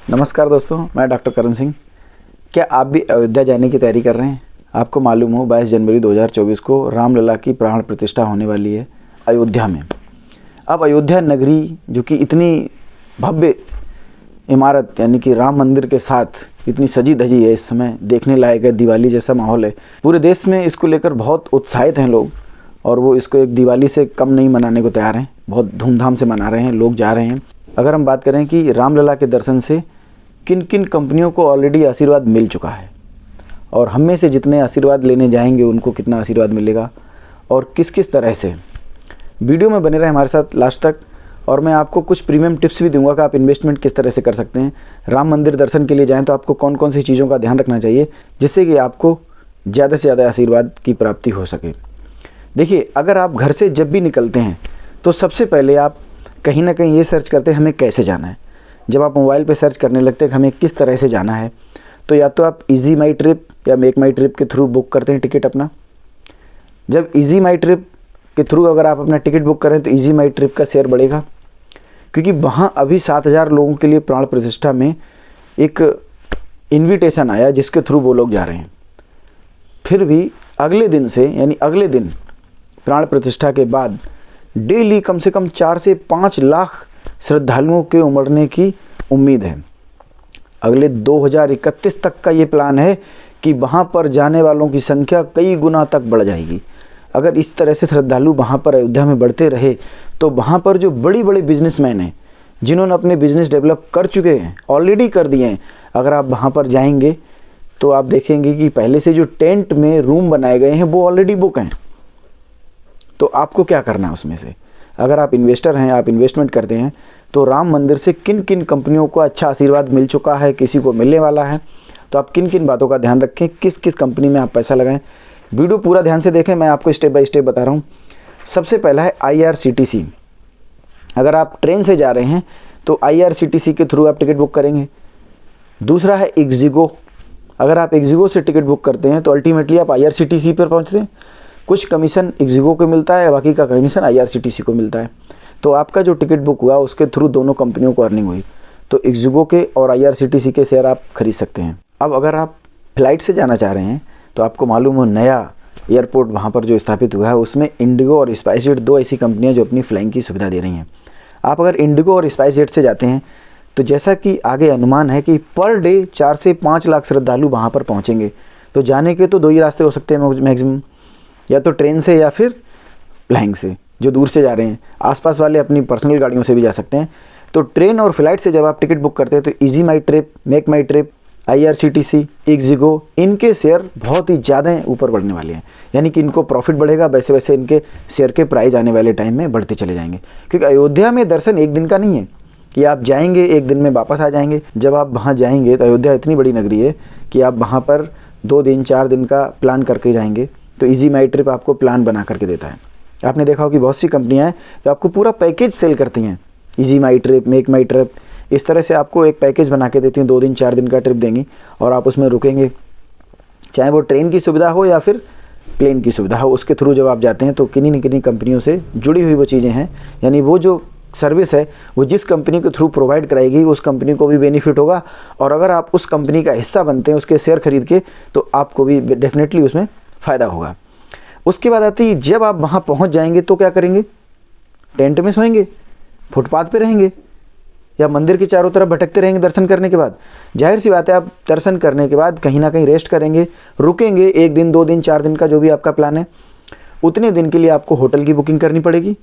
नमस्कार दोस्तों, मैं डॉक्टर करण सिंह। क्या आप भी अयोध्या जाने की तैयारी कर रहे हैं? आपको मालूम हो 22 जनवरी 2024 को रामलला की प्राण प्रतिष्ठा होने वाली है अयोध्या में। अब अयोध्या नगरी जो कि इतनी भव्य इमारत यानी कि राम मंदिर के साथ इतनी सजी धजी है, इस समय देखने लायक है, दिवाली जैसा माहौल है। पूरे देश में इसको लेकर बहुत उत्साहित हैं लोग और वो इसको एक दिवाली से कम नहीं मनाने को तैयार हैं। बहुत धूमधाम से मना रहे हैं, लोग जा रहे हैं। अगर हम बात करें कि रामलला के दर्शन से किन किन कंपनियों को ऑलरेडी आशीर्वाद मिल चुका है और हम में से जितने आशीर्वाद लेने जाएंगे उनको कितना आशीर्वाद मिलेगा और किस किस तरह से, वीडियो में बने रहे हमारे साथ लास्ट तक। और मैं आपको कुछ प्रीमियम टिप्स भी दूंगा कि आप इन्वेस्टमेंट किस तरह से कर सकते हैं। राम मंदिर दर्शन के लिए जाएं तो आपको कौन कौन सी चीज़ों का ध्यान रखना चाहिए जिससे कि आपको ज़्यादा से ज़्यादा आशीर्वाद की प्राप्ति हो सके। देखिए, अगर आप घर से जब भी निकलते हैं तो सबसे पहले आप कहीं ना कहीं ये सर्च करते हैं हमें कैसे जाना है। जब आप मोबाइल पे सर्च करने लगते हैं कि हमें किस तरह से जाना है, तो या तो आप इजी माई ट्रिप या मेक माई ट्रिप के थ्रू बुक करते हैं टिकट अपना। जब इजी माई ट्रिप के थ्रू अगर आप अपना टिकट बुक करें तो इजी माई ट्रिप का शेयर बढ़ेगा, क्योंकि वहाँ अभी 7,000 लोगों के लिए प्राण प्रतिष्ठा में एक इन्विटेशन आया जिसके थ्रू वो लोग जा रहे हैं। फिर भी अगले दिन से यानी अगले दिन प्राण प्रतिष्ठा के बाद डेली कम से कम 4 से 5 लाख श्रद्धालुओं के उमड़ने की उम्मीद है। अगले 2031 तक का ये प्लान है कि वहाँ पर जाने वालों की संख्या कई गुना तक बढ़ जाएगी। अगर इस तरह से श्रद्धालु वहाँ पर अयोध्या में बढ़ते रहे तो वहाँ पर जो बड़ी बड़ी बिजनेसमैन हैं जिन्होंने अपने बिजनेस डेवलप कर चुके हैं, ऑलरेडी कर दिए हैं, अगर आप वहाँ पर जाएंगे तो आप देखेंगे कि पहले से जो टेंट में रूम बनाए गए हैं वो ऑलरेडी बुक हैं। तो आपको क्या करना है उसमें से, अगर आप इन्वेस्टर हैं, आप इन्वेस्टमेंट करते हैं, तो राम मंदिर से किन किन कंपनियों को अच्छा आशीर्वाद मिल चुका है, किसी को मिलने वाला है, तो आप किन किन बातों का ध्यान रखें, किस किस कंपनी में आप पैसा लगाएं। वीडियो पूरा ध्यान से देखें, मैं आपको स्टेप बाय स्टेप बता रहा हूँ। सबसे पहला है IRCTC। अगर आप ट्रेन से जा रहे हैं तो IRCTC के थ्रू आप टिकट बुक करेंगे। दूसरा है इक्जिगो। अगर आप इक्जिगो से टिकट बुक करते हैं तो अल्टीमेटली आप IRCTC पर पहुँचते हैं। कुछ कमीशन इक्जिगो को मिलता है, बाकी का कमीशन IRCTC को मिलता है। तो आपका जो टिकट बुक हुआ उसके थ्रू दोनों कंपनियों को अर्निंग हुई, तो इक्जिगो के और IRCTC के शेयर आप खरीद सकते हैं। अब अगर आप फ्लाइट से जाना चाह रहे हैं तो आपको मालूम हो नया एयरपोर्ट वहाँ पर जो स्थापित हुआ है उसमें इंडिगो और स्पाइसजेट 2 ऐसी कंपनियाँ जो अपनी फ्लाइंग की सुविधा दे रही हैं। आप अगर इंडिगो और स्पाइसजेट से जाते हैं तो जैसा कि आगे अनुमान है कि पर डे 4 से 5 लाख श्रद्धालु वहाँ पर पहुँचेंगे। तो जाने के तो 2 ही रास्ते हो सकते हैं मैक्सिमम, या तो ट्रेन से या फिर फ्लाइंग से, जो दूर से जा रहे हैं। आसपास वाले अपनी पर्सनल गाड़ियों से भी जा सकते हैं। तो ट्रेन और फ्लाइट से जब आप टिकट बुक करते हैं तो इजी माई ट्रिप, मेक माई ट्रिप, IRCTC, इक्जिगो, इनके शेयर बहुत ही ज़्यादा ऊपर बढ़ने वाले हैं। यानी कि इनको प्रॉफिट बढ़ेगा, वैसे वैसे इनके शेयर के प्राइस आने वाले टाइम में बढ़ते चले जाएंगे। क्योंकि अयोध्या में दर्शन एक दिन का नहीं है कि आप जाएंगे एक दिन में वापस आ जाएंगे। जब आप वहाँ जाएंगे तो अयोध्या इतनी बड़ी नगरी है कि आप वहाँ पर 2 दिन 4 दिन का प्लान करके जाएंगे। तो इजी माई ट्रिप आपको प्लान बना करके देता है। आपने देखा हो कि बहुत सी कंपनियां हैं जो आपको पूरा पैकेज सेल करती हैं, इजी माई ट्रिप, मेक माई ट्रिप, इस तरह से आपको एक पैकेज बना के देती हैं। 2 दिन 4 दिन का ट्रिप देंगी और आप उसमें रुकेंगे, चाहे वो ट्रेन की सुविधा हो या फिर प्लेन की सुविधा हो। उसके थ्रू जब आप जाते हैं तो किन्हीं न किन्हीं कंपनियों से जुड़ी हुई वो चीज़ें हैं, यानी वो जो सर्विस है वो जिस कंपनी के थ्रू प्रोवाइड कराएगी उस कंपनी को भी बेनिफिट होगा। और अगर आप उस कंपनी का हिस्सा बनते हैं उसके शेयर खरीद के, तो आपको भी डेफिनेटली उसमें फ़ायदा होगा। उसके बाद आती है जब आप वहाँ पहुँच जाएंगे तो क्या करेंगे, टेंट में सोएंगे, फुटपाथ पे रहेंगे, या मंदिर के चारों तरफ भटकते रहेंगे दर्शन करने के बाद। जाहिर सी बात है, आप दर्शन करने के बाद कहीं ना कहीं रेस्ट करेंगे, रुकेंगे 1 दिन 2 दिन 4 दिन का जो भी आपका प्लान है। उतने दिन के लिए आपको होटल की बुकिंग करनी पड़ेगी।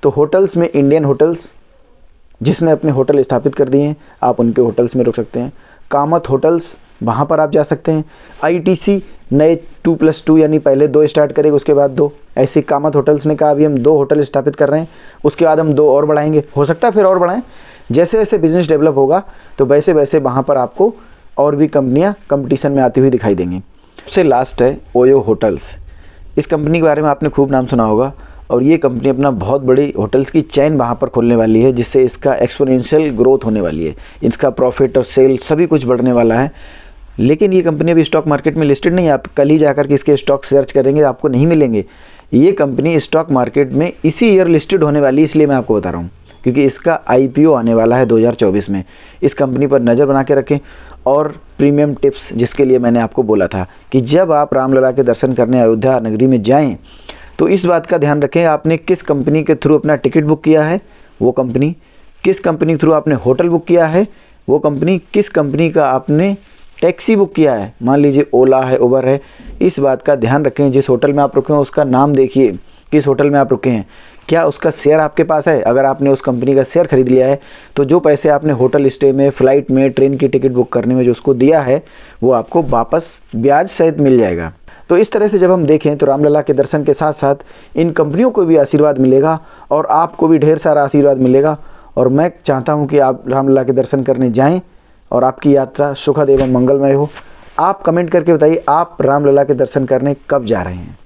तो होटल्स में इंडियन होटल्स जिसने अपने होटल स्थापित कर दिए हैं, आप उनके होटल्स में रुक सकते हैं। कामत होटल्स, वहाँ पर आप जा सकते हैं। ITC नए 2+2 यानी पहले 2 स्टार्ट करेगा उसके बाद 2, ऐसे कामत होटल्स ने कहा अभी हम 2 होटल स्थापित कर रहे हैं, उसके बाद हम 2 और बढ़ाएंगे। हो सकता है फिर और बढ़ाएं। जैसे जैसे बिजनेस डेवलप होगा तो वैसे वैसे वहाँ पर आपको और भी कंपनियाँ कंपटीशन में आती हुई दिखाई देंगी। सबसे लास्ट है ओयो होटल्स। इस कंपनी के बारे में आपने खूब नाम सुना होगा और ये कंपनी अपना बहुत बड़ी होटल्स की चैन वहाँ पर खोलने वाली है, जिससे इसका एक्सपोनेंशियल ग्रोथ होने वाली है। इसका प्रॉफिट और सेल सभी कुछ बढ़ने वाला है। लेकिन ये कंपनी अभी स्टॉक मार्केट में लिस्टेड नहीं है। आप कल ही जाकर के इसके स्टॉक सर्च करेंगे आपको नहीं मिलेंगे। ये कंपनी स्टॉक मार्केट में इसी ईयर लिस्टेड होने वाली है, इसलिए मैं आपको बता रहा हूँ। क्योंकि इसका IPO आने वाला है 2024 में। इस कंपनी पर नज़र बना के रखें। और प्रीमियम टिप्स जिसके लिए मैंने आपको बोला था कि जब आप रामलला के दर्शन करने अयोध्या नगरी में जाएं तो इस बात का ध्यान रखें आपने किस कंपनी के थ्रू अपना टिकट बुक किया है, वो कंपनी, किस कंपनी के थ्रू आपने होटल बुक किया है, वो कंपनी, किस कंपनी का आपने टैक्सी बुक किया है, मान लीजिए ओला है, उबर है, इस बात का ध्यान रखें। जिस होटल में आप रुके हैं उसका नाम देखिए, किस होटल में आप रुके हैं, क्या उसका शेयर आपके पास है। अगर आपने उस कंपनी का शेयर खरीद लिया है तो जो पैसे आपने होटल स्टे में, फ़्लाइट में, ट्रेन की टिकट बुक करने में जो उसको दिया है वो आपको वापस ब्याज सहित मिल जाएगा। तो इस तरह से जब हम देखें तो रामलला के दर्शन के साथ साथ इन कंपनियों को भी आशीर्वाद मिलेगा और आपको भी ढेर सारा आशीर्वाद मिलेगा। और मैं चाहता हूं कि आप रामलला के दर्शन करने जाएं और आपकी यात्रा सुखद एवं मंगलमय हो। आप कमेंट करके बताइए आप रामलला के दर्शन करने कब जा रहे हैं।